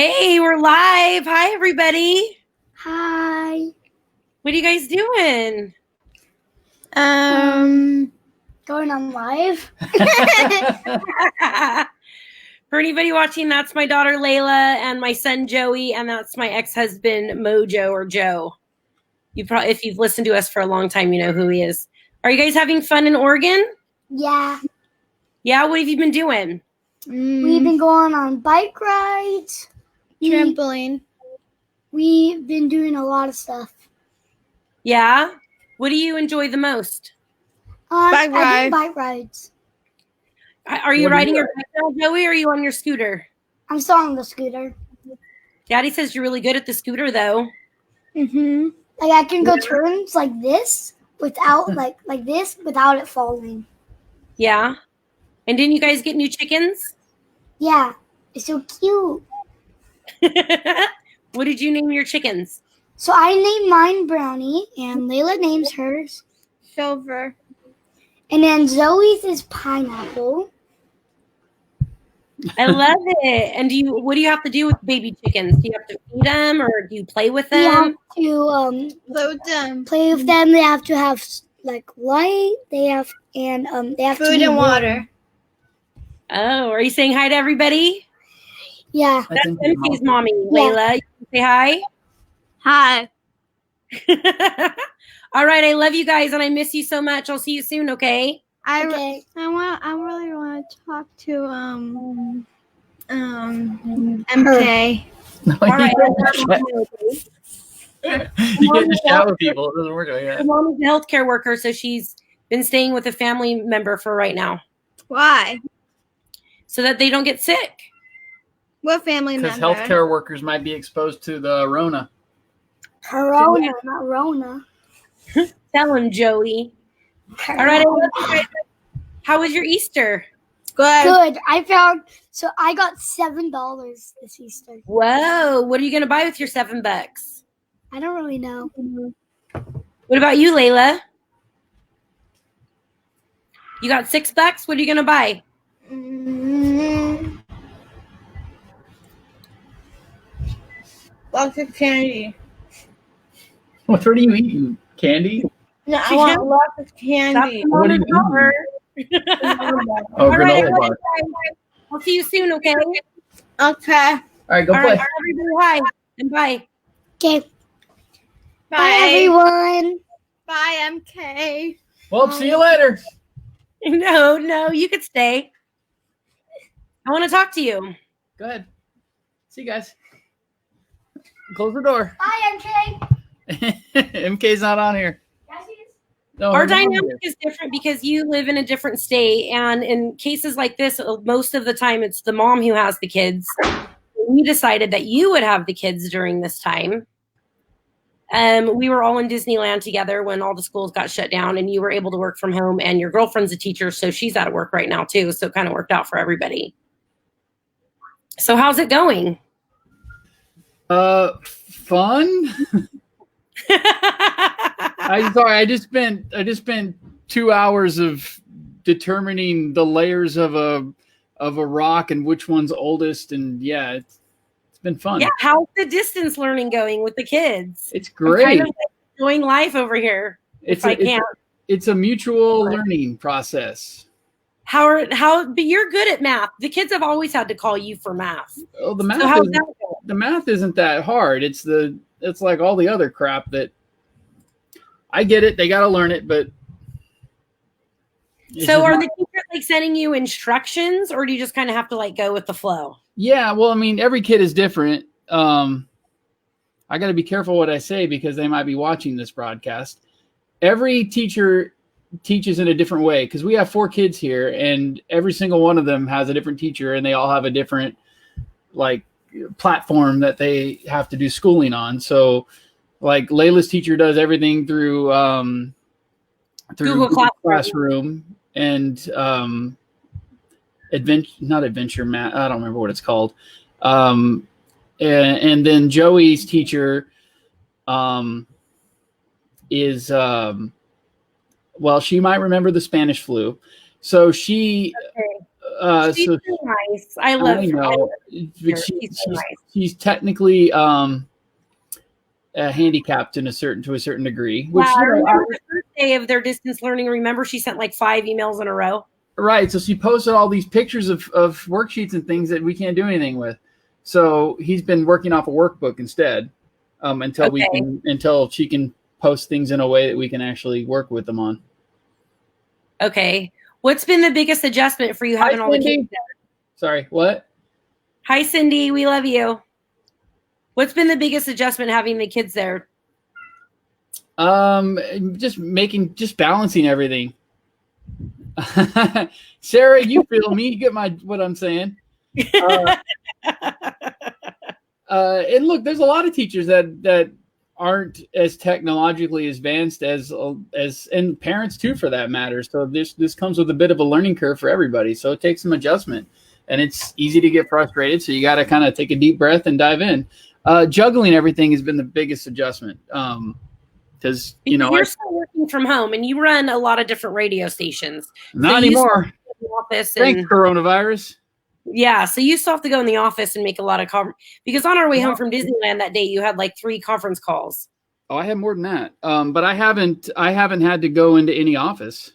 Hey, we're live. Hi, everybody. Hi. What are you guys doing? Going on live. For anybody watching, that's my daughter Layla and my son Joey, and that's my ex-husband MoJoe or Joe. If you've listened to us for a long time, you know who he is. Are you guys having fun in Oregon? Yeah. Yeah. What have you been doing? We've been going on bike rides. Trampoline. We've been doing a lot of stuff. Yeah. What do you enjoy the most? Bike I do bike rides. Are you riding your bike now, Joey, or are you on your scooter? I'm still on the scooter. Daddy says you're really good at the scooter, though. Like I can go turns like this without like this without it falling. Yeah. And didn't you guys get new chickens? Yeah, it's so cute. What did you name your chickens? So I named mine Brownie, and Layla names hers Silver. and then Zoe's is Pineapple. I love it. And what do you have to do with baby chickens? Do you have to feed them, or do you play with them? You have to Play with them. play with them. They have to have like light. They have to Food be and warm. water. Oh, are you saying hi to everybody? Yeah. That's MK's mommy, Layla. You can say hi. Hi. All right, I love you guys, and I miss you so much. I'll see you soon. Okay. I Okay. really want to talk to MK. All right. You can't just shout with people. It doesn't work like My that. mom is a healthcare worker, so she's been staying with a family member for right now, Why? so that they don't get sick. What family Because member? healthcare workers might be exposed to the Rona. Corona, not Rona. Tell him, Joey. All right, I love you guys. How was your Easter? Good. Good. I got $7 this Easter. Whoa, what are you going to buy with your $7? I don't really know. What about you, Layla? You got $6? What are you going to buy? Lots of candy. What are you eating? Candy? No, I want lots of candy. What do you That's dollar. Oh, All right, I granola love bar. you guys. I'll see you soon, okay? Okay. All right, go All play. right, everybody, hi and bye. Okay. Bye. Bye, everyone. Bye, MK. Well, see you later. No, you could stay. I want to talk to you. Go ahead. See you guys. Close the door. Bye, MK. MK's not on here. Yes, he is. No, Our her mom's dynamic here. is different because you live in a different state, and in cases like this, most of the time it's the mom who has the kids. We decided that you would have the kids during this time. We were all in Disneyland together when all the schools got shut down, and you were able to work from home, and your girlfriend's a teacher, so she's out of work right now too, so it kind of worked out for everybody. So how's it going? Fun. I'm sorry. I just spent 2 hours of determining the layers of a rock and which one's oldest, and yeah, it's been fun. Yeah, how's the distance learning going with the kids? It's I'm great. kind of enjoying life over here. It's I can't. It's a mutual learning process. But you're good at math. The kids have always had to call you for math. Oh, the So math how's is, that going? the math isn't that hard. It's like all the other crap that I get it. They got to learn it, but it's So just are not- the teachers like sending you instructions, or do you just kind of have to like go with the flow? yeah. Well, I mean, every kid is different. I got to be careful what I say because they might be watching this broadcast. Every teacher teaches in a different way because we have 4 kids here, and every single one of them has a different teacher, and they all have a different like platform that they have to do schooling on. So like Layla's teacher does everything through Google Classroom and adventure math. I don't remember what it's called. And then Joey's teacher is well, she might remember the Spanish flu. So she She's so so nice. I love I her. know, but She's so nice. she's technically handicapped to a certain degree. Which Yeah, I remember the first day of their distance learning. Remember, she sent like 5 emails in a row. Right. So she posted all these pictures of worksheets and things that we can't do anything with. So he's been working off a workbook instead until she can post things in a way that we can actually work with them on. Okay. What's been the biggest adjustment for you having all the kids there? Sorry, what? Hi, Cindy. We love you. What's been the biggest adjustment having the kids there? Just balancing everything. Sarah, you feel me? You get what I'm saying. And look, there's a lot of teachers that aren't as technologically advanced as and parents too, for that matter. So this comes with a bit of a learning curve for everybody. So it takes some adjustment, and it's easy to get frustrated. So you got to kind of take a deep breath and dive in. Juggling everything has been the biggest adjustment. Because you're still working from home and you run a lot of different radio stations. Not anymore. Thanks, coronavirus. Yeah, so you still have to go in the office and make a lot of because on our way home from Disneyland that day, you had like 3 conference calls. Oh, I had more than that. But I haven't had to go into any office.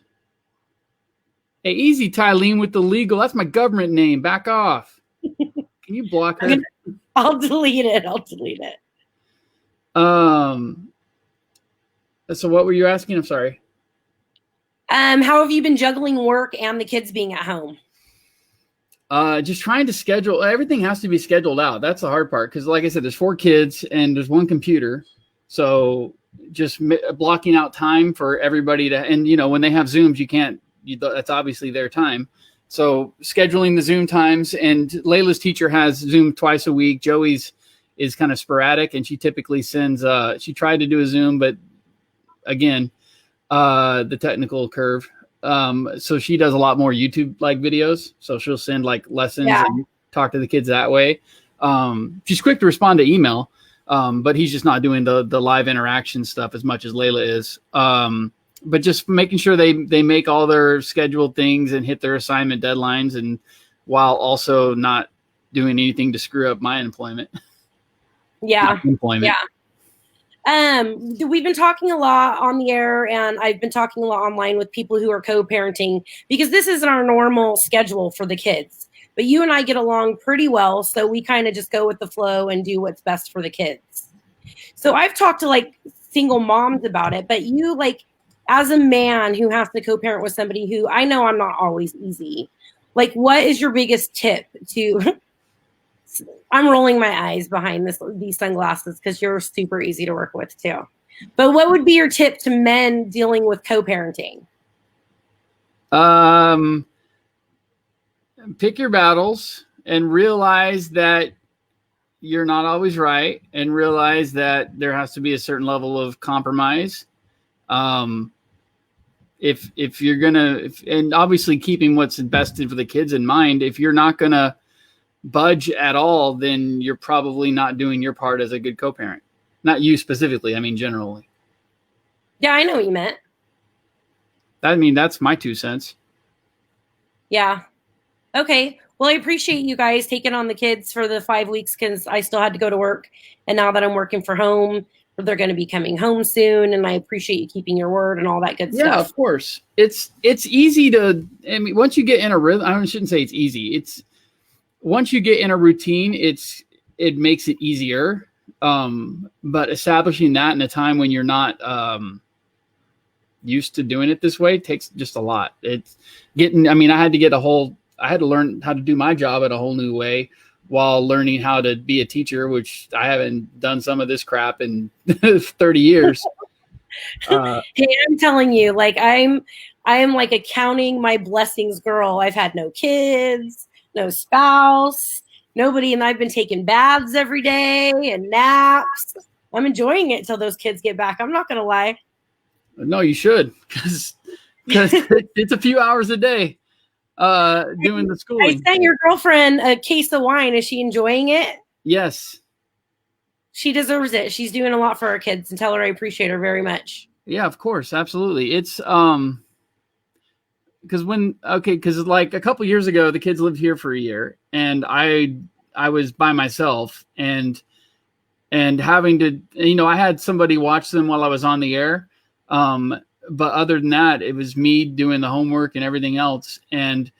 Hey, easy, Tylene, with the legal. That's my government name. Back off. Can you block her? I'll delete it. So what were you asking? I'm sorry. How have you been juggling work and the kids being at home? Just trying to schedule. Everything has to be scheduled out. That's the hard part. Because like I said, there's 4 kids and there's 1 computer. So just blocking out time for everybody and when they have Zooms, that's obviously their time. So scheduling the Zoom times, and Layla's teacher has Zoom twice a week. Joey's is kind of sporadic, and she typically sends, she tried to do a Zoom, but again, the technical curve. So she does a lot more YouTube like videos. So she'll send like lessons and talk to the kids that way. She's quick to respond to email, but he's just not doing the live interaction stuff as much as Layla is. But just making sure they make all their scheduled things and hit their assignment deadlines, and while also not doing anything to screw up my employment. Yeah. Employment. Yeah. We've been talking a lot on the air, and I've been talking a lot online with people who are co-parenting, because this isn't our normal schedule for the kids. But you and I get along pretty well, so we kind of just go with the flow and do what's best for the kids. So I've talked to like single moms about it, but you, like, as a man who has to co-parent with somebody who I know I'm not always easy, like, what is your biggest tip to I'm rolling my eyes behind these sunglasses because you're super easy to work with too. But what would be your tip to men dealing with co-parenting? Pick your battles and realize that you're not always right, and realize that there has to be a certain level of compromise. If you're gonna, and obviously keeping what's best for the kids in mind, if you're not gonna budge at all, then you're probably not doing your part as a good co-parent. Not you specifically, I mean generally. Yeah, I know what you meant. I mean, that's my 2 cents. Yeah. Okay. Well, I appreciate you guys taking on the kids for the 5 weeks, because I still had to go to work. And now that I'm working from home, they're going to be coming home soon. And I appreciate you keeping your word and all that good stuff. Yeah, of course. It's easy to, I mean, once you get in a rhythm, I shouldn't say it's easy. Once you get in a routine, it makes it easier. But establishing that in a time when you're not used to doing it this way takes just a lot. I had to learn how to do my job in a whole new way while learning how to be a teacher, which I haven't done some of this crap in 30 years. Hey, I'm telling you, like, I am like a counting my blessings girl. I've had no kids, no spouse, nobody, and I've been taking baths every day and naps. I'm enjoying it till those kids get back. I'm not going to lie. No, you should, because it's a few hours a day doing the schooling. I sent your girlfriend a case of wine. Is she enjoying it? Yes. She deserves it. She's doing a lot for our kids, and tell her I appreciate her very much. Yeah, of course. Absolutely. It's, because like a couple years ago, the kids lived here for a year, and I was by myself, and having to, I had somebody watch them while I was on the air. But other than that, it was me doing the homework and everything else, and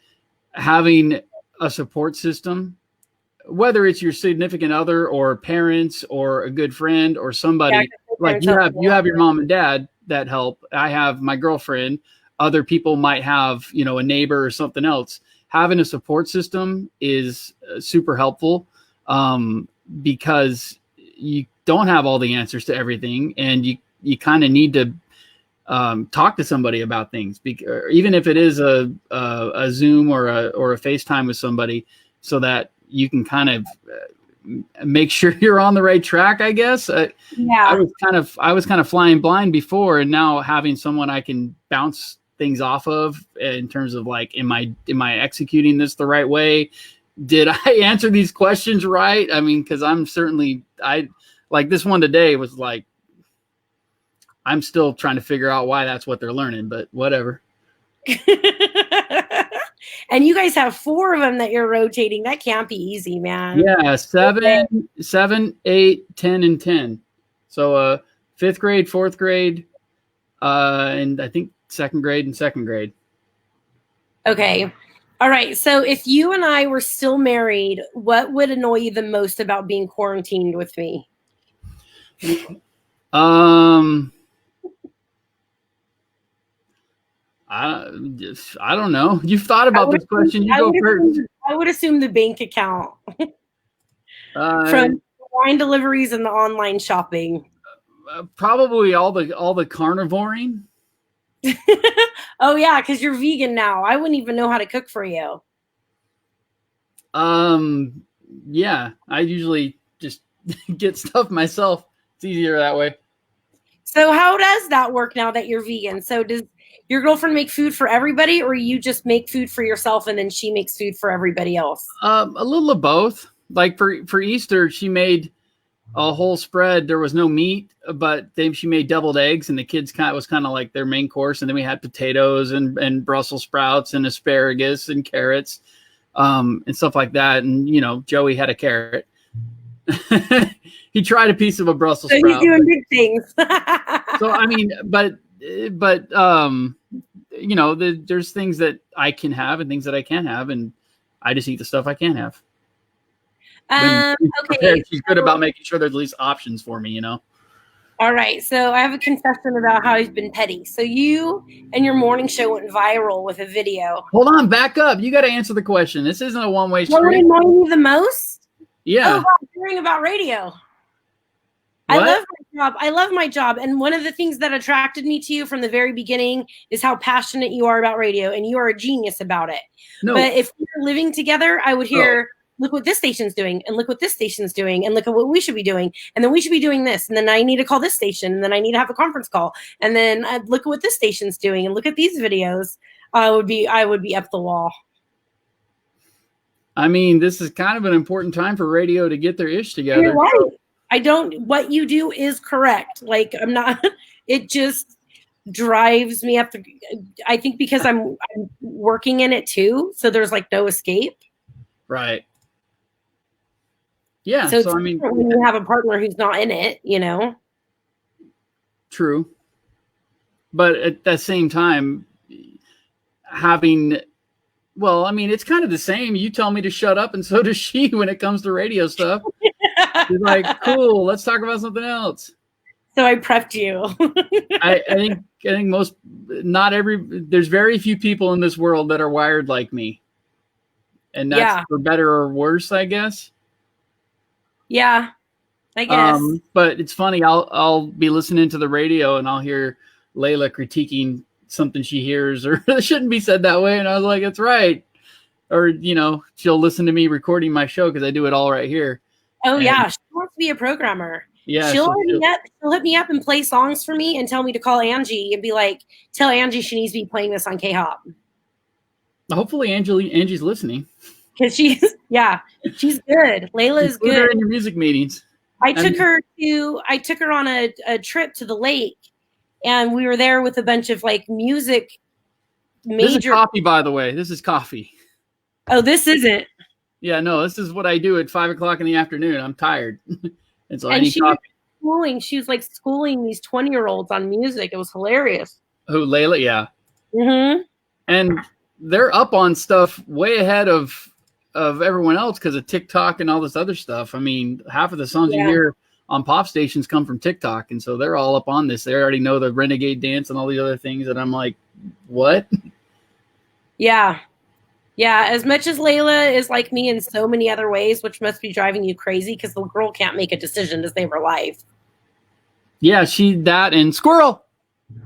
having a support system, whether it's your significant other or parents or a good friend or somebody, like you have your mom and dad that help. I have my girlfriend. Other people might have, a neighbor or something else. Having a support system is super helpful, because you don't have all the answers to everything, and you kind of need to talk to somebody about things, even if it is a Zoom or a FaceTime with somebody, so that you can kind of make sure you're on the right track, I guess. I was kind of flying blind before, and now having someone I can bounce things off of in terms of like, am I executing this the right way? Did I answer these questions right? I mean, because I like this one today was like, I'm still trying to figure out why that's what they're learning, but whatever. And you guys have 4 of them that you're rotating. That can't be easy, man. Yeah, 7, 8, 10, and 10. So 5th grade, 4th grade, and I think 2nd grade and 2nd grade. Okay. All right. So if you and I were still married, what would annoy you the most about being quarantined with me? I don't know. You've thought about this question. You go first. I would assume the bank account from wine deliveries and the online shopping. Probably all the carnivoring. Oh yeah, because you're vegan now. I wouldn't even know how to cook for you. Yeah, I usually just get stuff myself. It's easier that way. So how does that work now that you're vegan? So does your girlfriend make food for everybody, or you just make food for yourself and then she makes food for everybody else? A little of both. Like for Easter, she made a whole spread. There was no meat, but she made deviled eggs, and the kids was kind of like their main course. And then we had potatoes and Brussels sprouts and asparagus and carrots, and stuff like that. And, Joey had a carrot. He tried a piece of a Brussels sprout. He's doing big things. So, I mean, but there's things that I can have and things that I can't have, and I just eat the stuff I can have. Okay. She's good about making sure there's at least options for me, All right. So I have a confession about how he's been petty. So you and your morning show went viral with a video. Hold on, back up. You got to answer the question. This isn't a one-way street. What would annoy me the most? Yeah. Oh, hearing about radio. What? I love my job. I love my job. And one of the things that attracted me to you from the very beginning is how passionate you are about radio, and you are a genius about it. No. But if we were living together, I would hear, look what this station's doing, and look what this station's doing, and look at what we should be doing, and then we should be doing this, and then I need to call this station, and then I need to have a conference call, and then I'd look at what this station's doing, and look at these videos. I would be up the wall. I mean, this is kind of an important time for radio to get their ish together. You're right. What you do is correct. Like, I'm not, it just drives me up. I think because I'm working in it too. So there's like no escape. Right. Yeah. So I mean, when you have a partner who's not in it, True. But at the same time, it's kind of the same. You tell me to shut up, and so does she when it comes to radio stuff. She's like, cool, let's talk about something else. So I prepped you. I think there's very few people in this world that are wired like me. And that's for better or worse, I guess. Yeah, I guess. But it's funny, I'll be listening to the radio and I'll hear Layla critiquing something she hears, or it shouldn't be said that way. And I was like, it's right. Or, she'll listen to me recording my show because I do it all right here. Oh, yeah. She wants to be a programmer. Yeah. She'll hit me up and play songs for me and tell me to call Angie and be like, tell Angie she needs to be playing this on K-Hop. Hopefully Angie's listening. Because she's good. Layla is good. Her in your music meetings. I took her on a trip to the lake, and we were there with a bunch of like music This is coffee, by the way. This is coffee. Oh, this isn't. Yeah, no, this is what I do at 5 o'clock in the afternoon. I'm tired. And so I And need coffee. She was like schooling these 20-year-olds on music. It was hilarious. Who, Layla? Yeah. Mm-hmm. And they're up on stuff way ahead of everyone else because of TikTok and all this other stuff. I mean, half of the songs you hear on pop stations come from TikTok, and so they're all up on this. They already know the Renegade dance and all the other things, and I'm like, what? Yeah. Yeah, as much as Layla is like me in so many other ways, which must be driving you crazy because the girl can't make a decision to save her life. Yeah, that and Squirrel.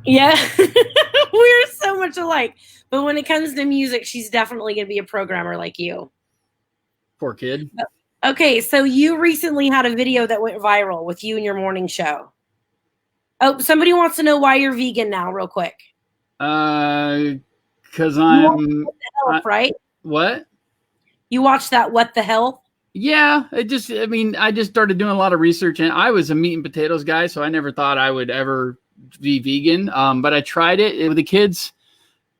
Yeah, we're so much alike. But when it comes to music, she's definitely going to be a programmer like you. Poor kid. Okay, so you recently had a video that went viral with you and your morning show. Oh, somebody wants to know why you're vegan now, real quick. Because I'm... right? What? You watched that What the Hell? Yeah, I just started doing a lot of research, and I was a meat and potatoes guy, so I never thought I would ever be vegan. But I tried it with the kids.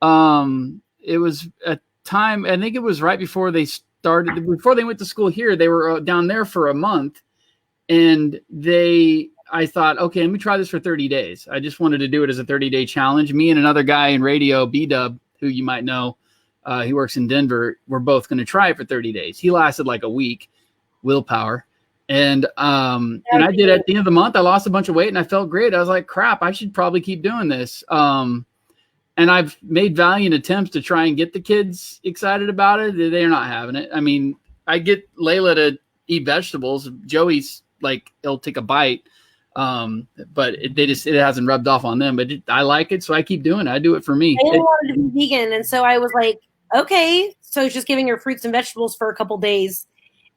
It was a time, I think it was right before they went to school here. They were down there for a month, and I thought, okay, let me try this for 30 days. I just wanted to do it as a 30-day challenge. Me and another guy in radio, B-Dub, who you might know, he works in Denver. We're both going to try it for 30 days. He lasted like a week, willpower. And I did at the end of the month, I lost a bunch of weight and I felt great. I was like, crap, I should probably keep doing this. And I've made valiant attempts to try and get the kids excited about it. They're not having it. I mean, I get Layla to eat vegetables. Joey's like, he'll take a bite. But it hasn't rubbed off on them, but I like it. So I keep doing it. I do it for me. I wanted to be vegan. And so I was like, okay. So just giving her fruits and vegetables for a couple days.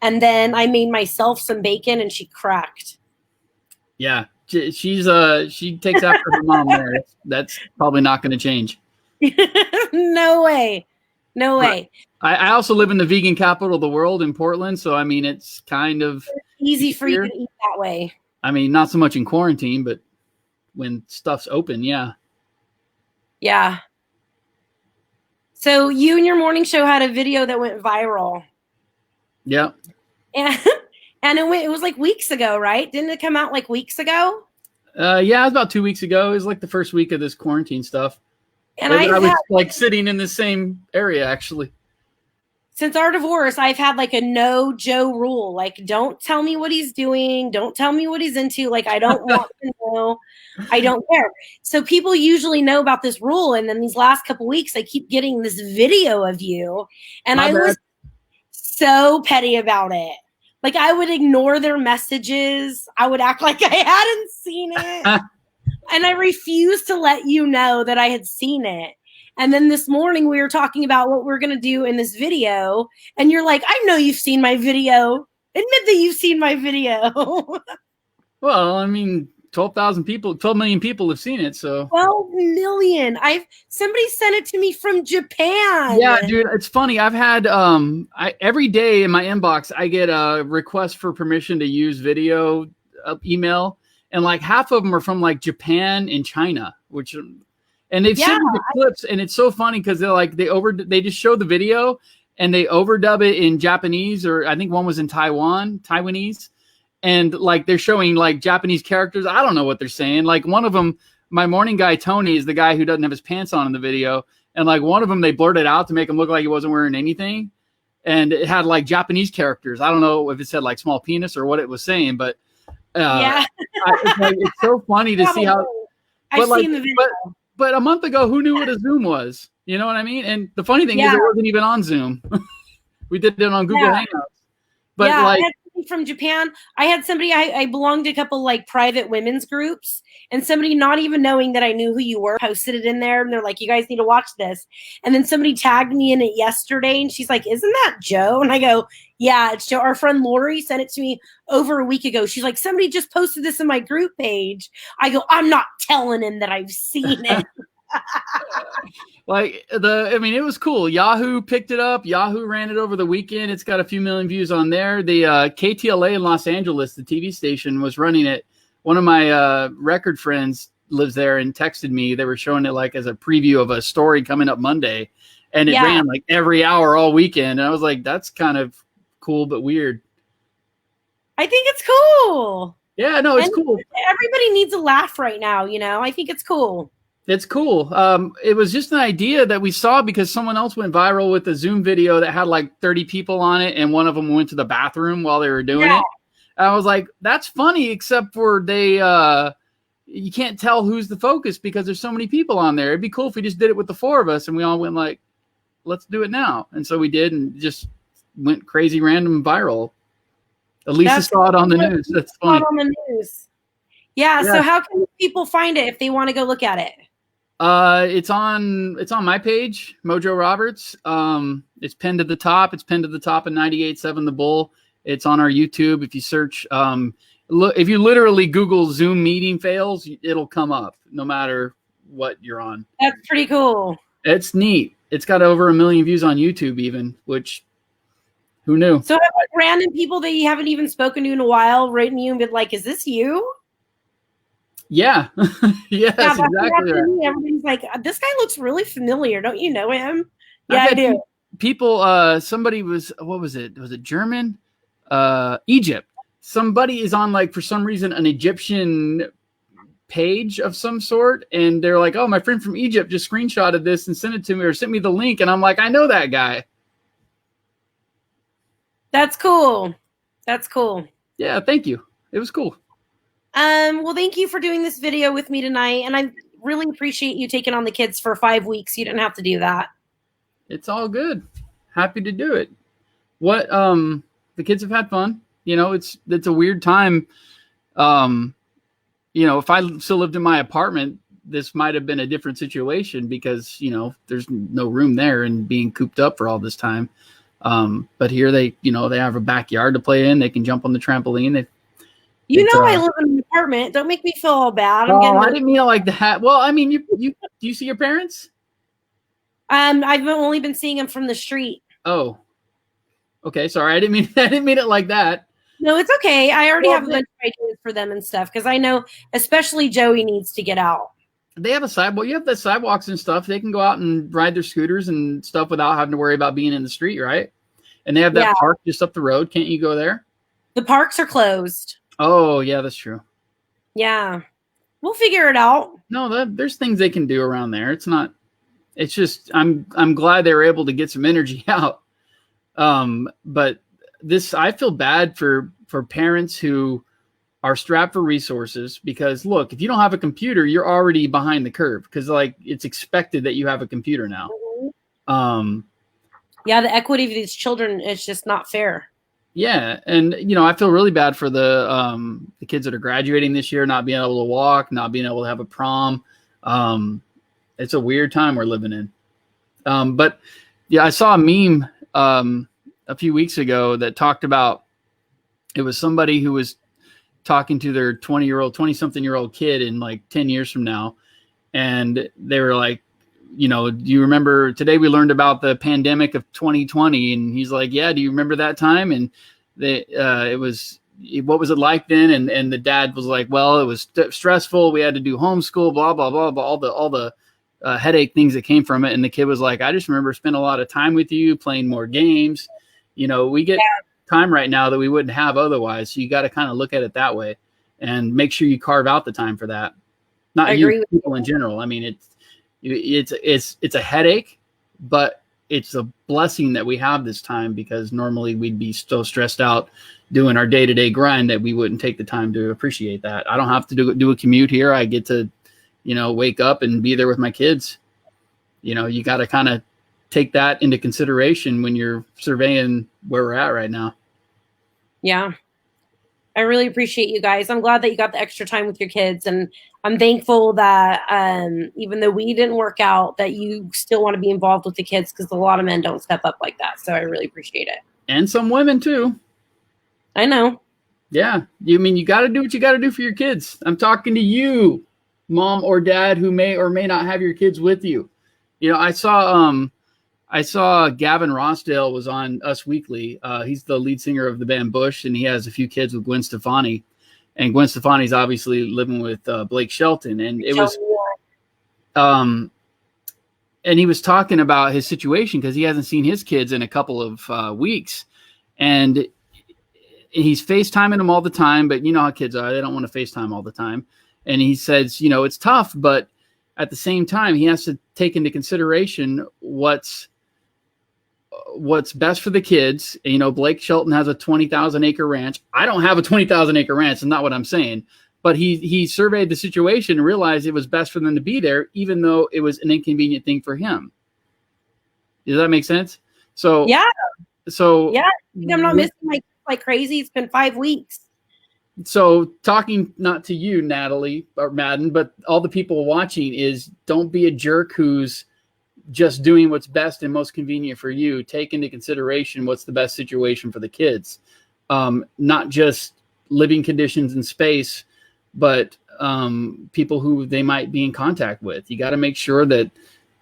And then I made myself some bacon and she cracked. Yeah. She takes after her mom there. That's probably not going to change. No way. No way. I also live in the vegan capital of the world in Portland. So, I mean, it's kind of easy for you to eat that way. I mean, not so much in quarantine, but when stuff's open, yeah. Yeah. So you and your morning show had a video that went viral. Yeah. And it was like weeks ago, right? Didn't it come out like weeks ago? Yeah, it was about 2 weeks ago. It was like the first week of this quarantine stuff. And I was like sitting in the same area, actually. Since our divorce, I've had like a no Joe rule. Like, don't tell me what he's doing. Don't tell me what he's into. Like, I don't want to know. I don't care. So people usually know about this rule. And then these last couple weeks, I keep getting this video of you. And I was so petty about it. Like, I would ignore their messages. I would act like I hadn't seen it. And I refused to let you know that I had seen it. And then this morning we were talking about what we're going to do in this video. And you're like, I know you've seen my video. Admit that you've seen my video. Well, I mean, 12 million people have seen it. So 12 million. Somebody sent it to me from Japan. Yeah, dude, it's funny. I've had, every day in my inbox, I get a request for permission to use video email. And like half of them are from like Japan and China, and they've sent me the clips, and it's so funny because they're like they just show the video and they overdub it in Japanese, or I think one was in Taiwanese, and like they're showing like Japanese characters. I don't know what they're saying. Like one of them, my morning guy Tony is the guy who doesn't have his pants on in the video, and like one of them they blurted out to make him look like he wasn't wearing anything, and it had like Japanese characters. I don't know if it said like small penis or what it was saying, but it's so funny to see how. I've seen the video. But a month ago, who knew what a Zoom was? You know what I mean? And the funny thing is, it wasn't even on Zoom. We did it on Google Hangouts. But I had somebody from Japan. I had somebody, I belonged to a couple like private women's groups, and somebody not even knowing that I knew who you were posted it in there. And they're like, you guys need to watch this. And then somebody tagged me in it yesterday, and she's like, isn't that Joe? And I go, yeah, it's Joe. Our friend Lori sent it to me over a week ago. She's like, somebody just posted this in my group page. I go, I'm not telling him that I've seen it. It was cool. Yahoo picked it up. Yahoo ran it over the weekend. It's got a few million views on there. The KTLA in Los Angeles, the TV station, was running it. One of my record friends, lives there and texted me. They were showing it like as a preview of a story coming up Monday, and it ran like every hour all weekend. And I was like, that's kind of cool, but weird. I think it's cool. Yeah, no, it's cool. Everybody needs a laugh right now, you know? I think it's cool. It's cool. It was just an idea that we saw because someone else went viral with a Zoom video that had like 30 people on it, and one of them went to the bathroom while they were doing it. And I was like, that's funny, except for you can't tell who's the focus because there's so many people on there. It'd be cool if we just did it with the 4 of us and we all went like, let's do it now. And so we did, and just went crazy, random, viral. Elisa saw it on the news. That's funny. On the news. Yeah. So how can people find it if they want to go look at it? It's on my page, MoJoe Roberts. It's pinned to the top. It's pinned to the top of 98.7 The Bull. It's on our YouTube. If you search, if you literally Google Zoom meeting fails, it'll come up no matter what you're on. That's pretty cool. It's neat. It's got over 1 million views on YouTube even, which who knew? So have like random people that you haven't even spoken to in a while written you and been like, is this you? Yeah. Yes, exactly. Right. Everybody's like, this guy looks really familiar. Don't you know him? Yeah, I do. People, somebody was, what was it? Was it German? Egypt. Somebody is on like, for some reason, an Egyptian page of some sort. And they're like, oh, my friend from Egypt just screenshotted this and sent it to me or sent me the link. And I'm like, I know that guy. That's cool. That's cool. Yeah, thank you. It was cool. Well, thank you for doing this video with me tonight. And I really appreciate you taking on the kids for 5 weeks. You didn't have to do that. It's all good. Happy to do it. What, the kids have had fun. You know, it's a weird time. You know, if I still lived in my apartment, this might have been a different situation because, you know, there's no room there and being cooped up for all this time. But here they have a backyard to play in. They can jump on the trampoline. I live in an apartment. Don't make me feel all bad. I didn't mean it like that. Well, I mean, do you see your parents? I've only been seeing them from the street. Oh, okay. Sorry. I didn't mean it like that. No, it's okay. I already have a bunch of ideas for them and stuff. Cause I know, especially Joey needs to get out. They have a sidewalk. You have the sidewalks and stuff. They can go out and ride their scooters and stuff without having to worry about being in the street. Right. And they have that park just up the road. Can't you go there? The parks are closed. Oh yeah, that's true. Yeah. We'll figure it out. No, there's things they can do around there. It's just, I'm glad they were able to get some energy out. But I feel bad for parents who are strapped for resources because look, if you don't have a computer, you're already behind the curve because like it's expected that you have a computer now. Mm-hmm. Yeah. The equity of these children is just not fair. Yeah. And, you know, I feel really bad for the kids that are graduating this year, not being able to walk, not being able to have a prom. It's a weird time we're living in. But yeah, I saw a meme a few weeks ago that talked about, it was somebody who was talking to their 20-something-year-old kid in like 10 years from now. And they were like, you know, do you remember today we learned about the pandemic of 2020? And he's like, yeah, do you remember that time? And what was it like then? And the dad was like, well, it was stressful. We had to do homeschool, blah, blah, blah, blah, all the headache things that came from it. And the kid was like, I just remember spending a lot of time with you, playing more games. You know, we get time right now that we wouldn't have otherwise. So you got to kind of look at it that way and make sure you carve out the time for that. Not you, people in general. I mean, it's a headache, but it's a blessing that we have this time because normally we'd be so stressed out doing our day-to-day grind that we wouldn't take the time to appreciate that. I don't have to do a commute here. I get to, you know, wake up and be there with my kids. You know, you got to kind of take that into consideration when you're surveying where we're at right now. Yeah. I really appreciate you guys. I'm glad that you got the extra time with your kids. And I'm thankful that even though we didn't work out, that you still want to be involved with the kids because a lot of men don't step up like that. So I really appreciate it. And some women too. I know. Yeah. You got to do what you got to do for your kids. I'm talking to you, mom or dad, who may or may not have your kids with you. You know, I saw Gavin Rossdale was on Us Weekly. He's the lead singer of the band Bush, and he has a few kids with Gwen Stefani. And Gwen Stefani's obviously living with Blake Shelton, and it was, and he was talking about his situation because he hasn't seen his kids in a couple of weeks, and he's FaceTiming them all the time. But you know how kids are; they don't want to FaceTime all the time. And he says, you know, it's tough, but at the same time, he has to take into consideration what's best for the kids. You know, Blake Shelton has a 20,000 acre ranch. I don't have a 20,000 acre ranch. That's not what I'm saying. But he surveyed the situation and realized it was best for them to be there, even though it was an inconvenient thing for him. Does that make sense? So yeah. So yeah, I'm not missing my kids like crazy. It's been 5 weeks. So talking not to you, Natalie or Madden, but all the people watching is don't be a jerk who's just doing what's best and most convenient for you. Take into consideration what's the best situation for the kids, not just living conditions in space, but people who they might be in contact with. You got to make sure that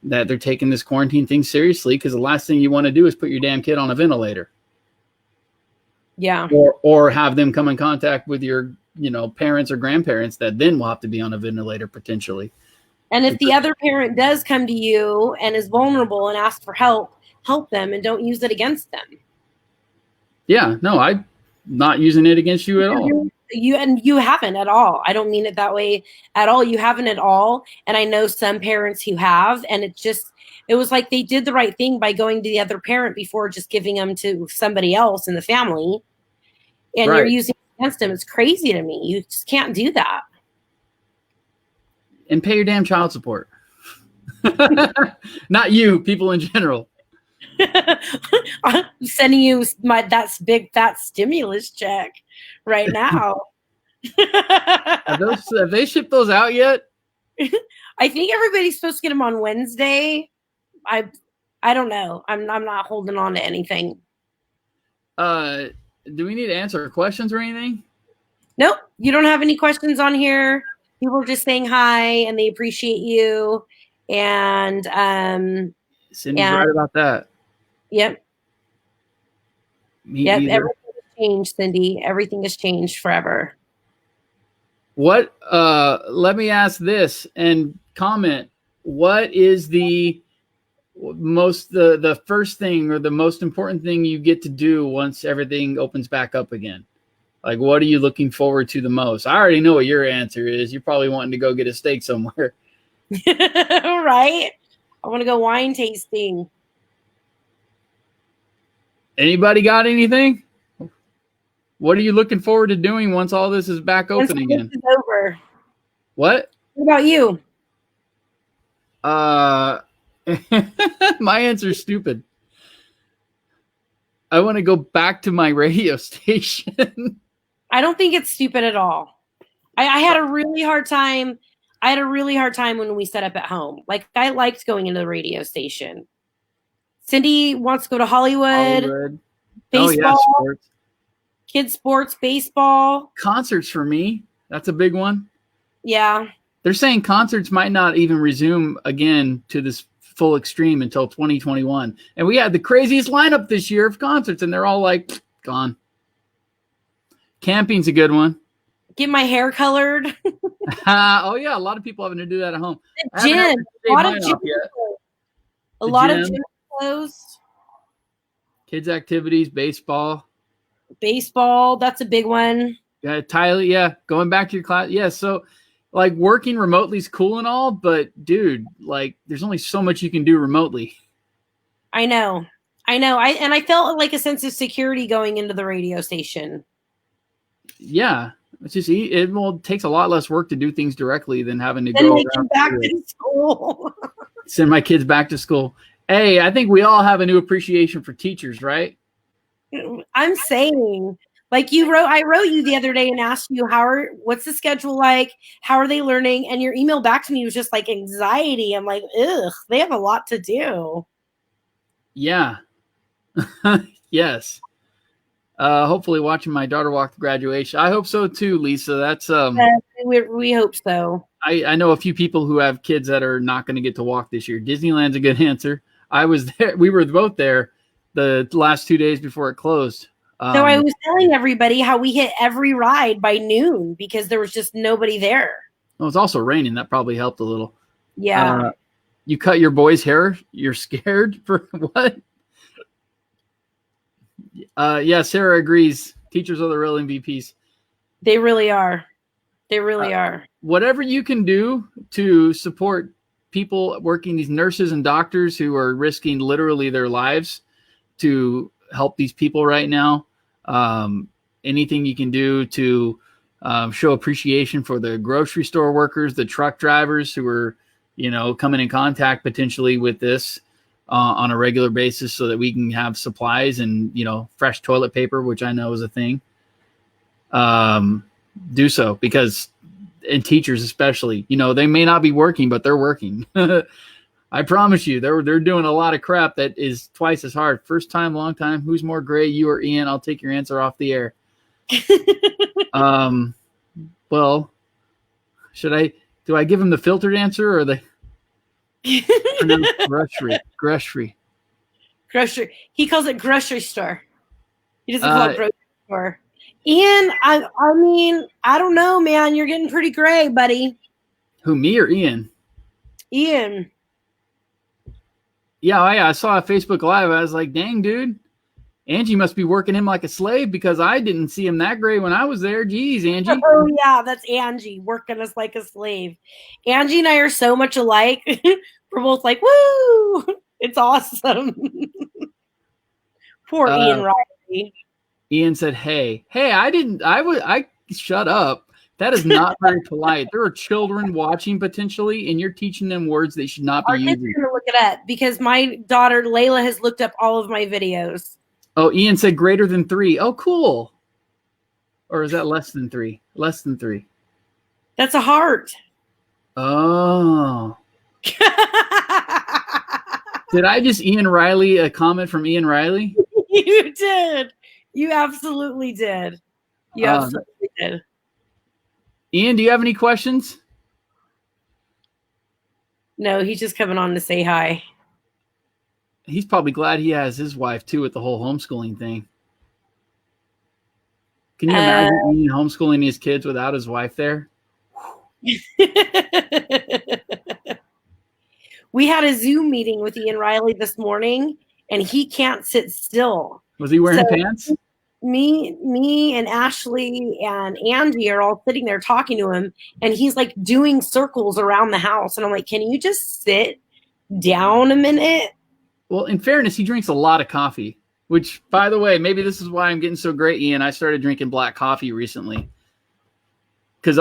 they're taking this quarantine thing seriously, because the last thing you want to do is put your damn kid on a ventilator. Yeah. Or have them come in contact with your, parents or grandparents that then will have to be on a ventilator potentially. And if the other parent does come to you and is vulnerable and asks for help them and don't use it against them. Yeah, no, I'm not using it against you at all. You haven't at all. I don't mean it that way at all. You haven't at all. And I know some parents who have, and it was like they did the right thing by going to the other parent before just giving them to somebody else in the family. And right. You're using it against them. It's crazy to me. You just can't do that. And pay your damn child support. Not you, people in general. I'm sending you that big fat stimulus check right now. Have they shipped those out yet? I think everybody's supposed to get them on Wednesday. I don't know. I'm not holding on to anything. Do we need to answer questions or anything? Nope. You don't have any questions on here. People are just saying hi and they appreciate you. And Cindy's right about that. Yep. Me either. Everything has changed, Cindy. Everything has changed forever. What let me ask this and comment. What is the first thing or the most important thing you get to do once everything opens back up again? Like, what are you looking forward to the most? I already know what your answer is. You're probably wanting to go get a steak somewhere. Right? I want to go wine tasting. Anybody got anything? What are you looking forward to doing once all this is back open again? This is over. What? What about you? My answer is stupid. I want to go back to my radio station. I don't think it's stupid at all. I had a really hard time. I had a really hard time when we set up at home. Like, I liked going into the radio station. Cindy wants to go to Hollywood. Baseball. Oh, yeah, Kids sports, baseball. Concerts for me. That's a big one. Yeah. They're saying concerts might not even resume again to this full extreme until 2021. And we had the craziest lineup this year of concerts, and they're all like gone. Camping's a good one. Get my hair colored. Oh yeah, a lot of people having to do that at home. Gym. A lot of gym closed. Kids activities, baseball. Baseball, that's a big one. Yeah, Tyler. Yeah, going back to your class. Yeah, so like working remotely is cool and all, but dude, like there's only so much you can do remotely. I know. I felt like a sense of security going into the radio station. Yeah, it's just it takes a lot less work to do things directly than having to go back to school. Send my kids back to school. Hey, I think we all have a new appreciation for teachers, right? I'm saying, like I wrote you the other day and asked you what's the schedule like? How are they learning? And your email back to me was just like anxiety. I'm like, ugh, they have a lot to do. Yeah. Yes. Hopefully watching my daughter walk to graduation. I hope so too, Lisa. That's we hope so. I know a few people who have kids that are not going to get to walk this year. Disneyland's a good answer. I was there. We were both there the last 2 days before it closed. So I was telling everybody how we hit every ride by noon because there was just nobody there. Well, it's also raining. That probably helped a little. Yeah. You cut your boy's hair? You're scared for what? Yeah, Sarah agrees. Teachers are the real MVPs. They really are. They really are. Whatever you can do to support people working, these nurses and doctors who are risking literally their lives to help these people right now. Anything you can do to show appreciation for the grocery store workers, the truck drivers who are, coming in contact potentially with this on a regular basis so that we can have supplies and, fresh toilet paper, which I know is a thing. Do so because, and teachers especially, they may not be working, but they're working. I promise you, they're doing a lot of crap that is twice as hard. First time, long time. Who's more gray, you or Ian? I'll take your answer off the air. Well, do I give him the filtered answer or the grocery? Grocery. He calls it grocery store. He doesn't call it grocery store. Ian, I mean, I don't know, man. You're getting pretty gray, buddy. Who, me or Ian? Ian. Yeah, I saw a Facebook Live. I was like, dang, dude. Angie must be working him like a slave because I didn't see him that gray when I was there. Jeez, Angie. Oh, yeah, that's Angie working us like a slave. Angie and I are so much alike. We're both like, woo! It's awesome. Poor Ian Riley. Ian said, hey, I shut up. That is not very polite. There are children watching potentially, and you're teaching them words they should not be using. I'm going to look it up because my daughter, Layla, has looked up all of my videos. Oh, Ian said greater than 3. Oh, cool. Or is that less than 3? Less than 3. That's a heart. Oh. Did I just Ian Riley a comment from Ian Riley? You did. You absolutely did. You absolutely did. Ian, do you have any questions? No, he's just coming on to say hi. He's probably glad he has his wife, too, with the whole homeschooling thing. Can you imagine Ian homeschooling his kids without his wife there? We had a Zoom meeting with Ian Riley this morning, and he can't sit still. Was he wearing pants? Me and Ashley and Angie are all sitting there talking to him, and he's like doing circles around the house. And I'm like, can you just sit down a minute? Well, in fairness, he drinks a lot of coffee, which, by the way, maybe this is why I'm getting so great, Ian. I started drinking black coffee recently because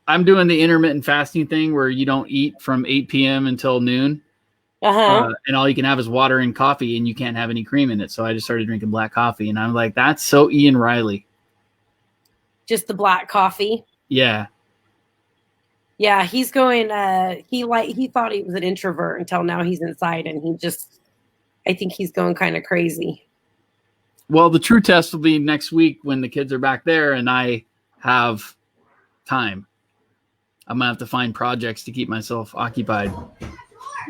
I'm doing the intermittent fasting thing where you don't eat from 8 p.m. until noon. And all you can have is water and coffee, and you can't have any cream in it. So I just started drinking black coffee, and I'm like, that's so Ian Riley. Just the black coffee. Yeah. Yeah, he's going. He thought he was an introvert until now he's inside, and I think he's going kind of crazy. Well, the true test will be next week when the kids are back there, and I have time. I'm gonna have to find projects to keep myself occupied.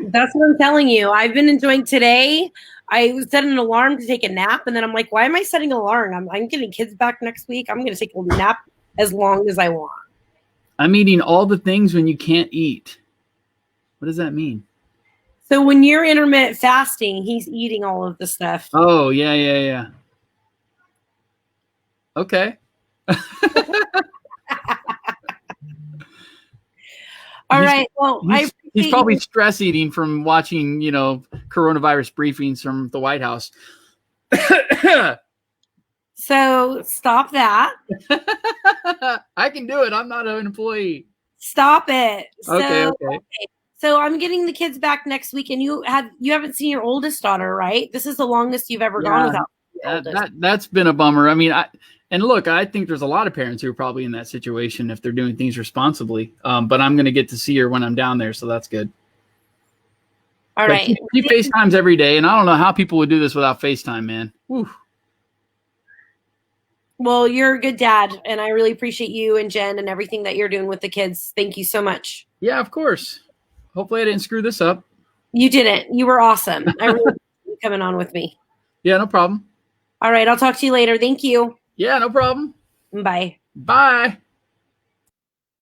That's what I'm telling you. I've been enjoying today. I set an alarm to take a nap, and then I'm like, why am I setting an alarm? I'm getting kids back next week. I'm going to take a nap as long as I want. I'm eating all the things when you can't eat. What does that mean? So when you're intermittent fasting, he's eating all of the stuff. Oh, yeah. Okay. All right. Well, he's probably stress eating from watching, coronavirus briefings from the White House. So stop that. I can do it. I'm not an employee. Stop it. Okay. So I'm getting the kids back next week, and you haven't seen your oldest daughter, right? This is the longest you've ever gone without. That's been a bummer. I mean, I think there's a lot of parents who are probably in that situation if they're doing things responsibly. But I'm going to get to see her when I'm down there, so that's good. All right. She FaceTimes every day, and I don't know how people would do this without FaceTime, man. Whew. Well, you're a good dad, and I really appreciate you and Jen and everything that you're doing with the kids. Thank you so much. Yeah, of course. Hopefully I didn't screw this up. You didn't. You were awesome. I really appreciate you coming on with me. Yeah, no problem. All right. I'll talk to you later. Thank you. Yeah, no problem. Bye. Bye.